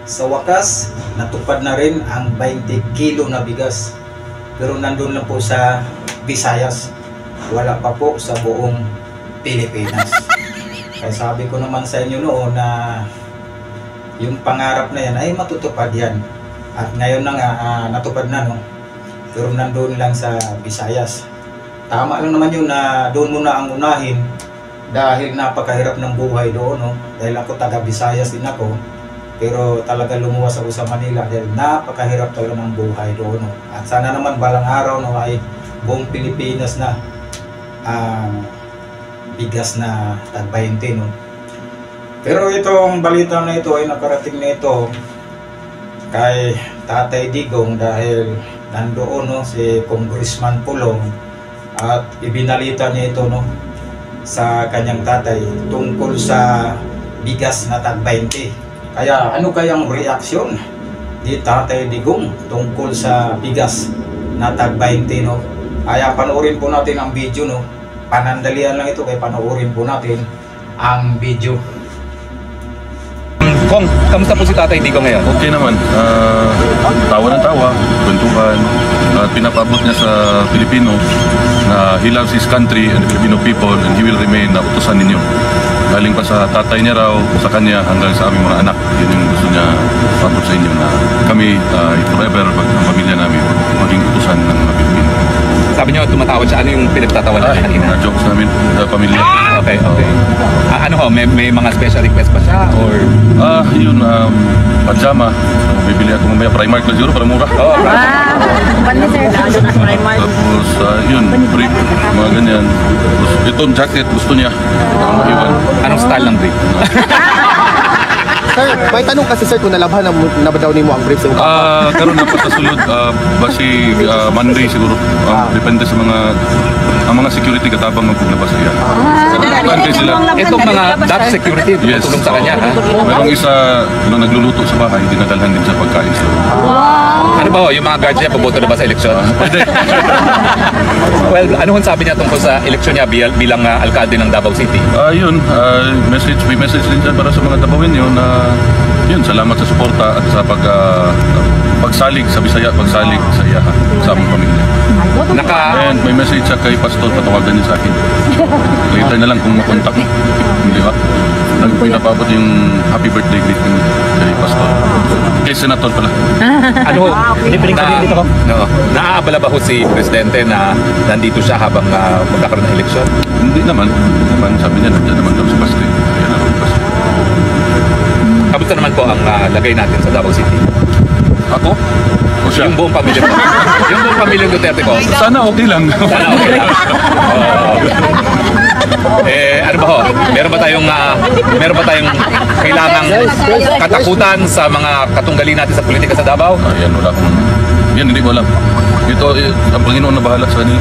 Sa wakas, natupad na rin ang 20 kilo na bigas. Pero nandun lang po sa Visayas. Wala pa po sa buong Pilipinas. Kaya sabi ko naman sa inyo noon na yung pangarap na yan ay matutupad yan. At ngayon na nga, natupad na, no? Pero nandun lang sa Visayas. Tama lang naman yun na doon muna ang unahin dahil napakahirap ng buhay doon, no? Dahil ako taga Visayas din ako. Pero talaga lumuwas ako sa Manila dahil napakahirap talaga ng buhay doon, no? At sana naman balang araw, no, ay buong Pilipinas na ang bigas na tag-20, no? Pero itong balita na ito ay nakarating na ito kay Tatay Digong dahil nandoon, no, si Congressman Pulong at ibinalita niya ito, no, sa kanyang tatay tungkol sa bigas na tag-20. Kaya ano kayang reaksyon ni Tatay Digong tungkol sa bigas na tag-20, no? Kaya panoorin po natin ang video, no? Panandalian lang ito, kaya panoorin po natin ang video. Kong, kamusta po si Tatay Digong ngayon? Okay naman. Tawa ng tawa, kwentuhan. Pinapabot niya sa Pilipino na he loves his country and the Filipino people and he will remain na utusan ninyo. Galing pa sa tatay niya raw, sa kanya hanggang sa aming mga anak. Yun yung gusto niya pabot sa inyo na kami forever, pag ang pamilya namin, maging utusan ng mga Pilipino. Sabi niyo, tumatawad siya. Ano yung pinagtatawa niya kanina? Jokes namin, pamilya. Okay, okay. Ano ho, may mga special request ba siya? Or? Yun, pajama. Bibili ako mamaya, Primark lang siguro, para mura. Oh, Tapos, yun, brief, mga ganyan. Tapos, itong jacket, gusto niya. Anong style ng brief? Sir, may tanong kasi sir kung nalabhan na ba daw ni mo ang brief sa ukapa? Karoon na pagkasulod, basi Monday siguro. Depende sa mga security katabang magpuglabas sa iyan. Itong mga dot security, yes, tulong sa kanya, ha? Merong isa nagluluto sa bahay, dinadalhan din sa pagkain. Ano ba ho, yung mga guards niya, puboto na ba sa eleksyon? Well, ano hong sabi niya tungkol sa eleksyon niya bilang alkalde ng Davao City? Yun, may message din siya para sa mga Davao yun na yun, salamat sa suporta at sa pagsalig sa Bisaya, pagsalig sa iya, sa aming pamilya. And may message siya kay Pastor, patawagan niya sa akin. Later na lang kung makontak mo. Hindi ba? Pinapabot yung happy birthday greeting kay Pastor. Kay Senator pala. Ano? Naaabala ba ho si Presidente na nandito siya habang magkakaroon ng eleksyon? Hindi naman. Sabi niya, nandiyan naman daw sa Paste. Kaya na rin Paste. Kamusta naman po ang lagay natin sa Davao City? Ako? O siya? Yung buong pamilya po. Yung buong pamilya Duterte po. Sana okay lang. Sana okay lang. Ano ba ho? Meron ba tayong kailangang katakutan sa mga katunggali natin sa politika sa Davao? Yan, wala akong... Yan, hindi ko alam. Ito, ang Panginoon na bahala sa kanila.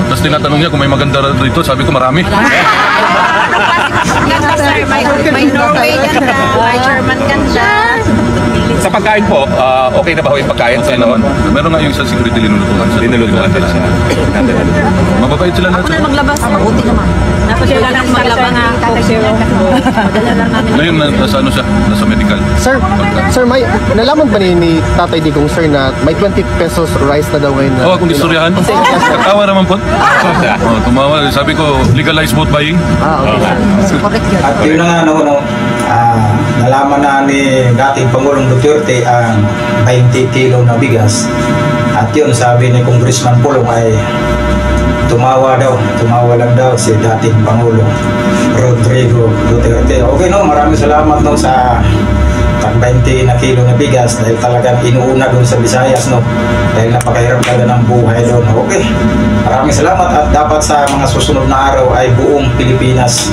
Tapos tinatanong niya kung may maganda dito, sabi ko marami. May Norway ganda, may German ganda. Sa pagkain po, okay na ba ho yung pagkain? Okay naman. Meron nga yung sa security linulutuan. Linulutuan din siya. Mababait sila lahat. Ako na maglabas. Mabuti naman. Dapat sila lang maglabas ng Coke Zero. Padala lang namin. Ngayon, nasa ano siya? Nasa medical. Sir, may nalaman ba ni Tatay Digong sir na may 20 pesos rice na daw ngayon? Akong istoryahan. Tawa naman po. Tumawa. Sabi ko, legalize vote buying. Okay. Correct yun. At yun na nga, nalaman na ni dating Pangulong Duterte ang 20 kilo na bigas. At yun, sabi ni Congressman Pulong ay tumawa lang daw si dating Pangulong Rodrigo Duterte. Okay, no, maraming salamat, no, sa tag 20 na kilo na bigas dahil talagang inuuna doon sa Visayas, no, dahil napakahirap talaga ng buhay doon. Okay, maraming salamat at dapat sa mga susunod na araw ay buong Pilipinas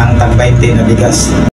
ang tag 20 na bigas.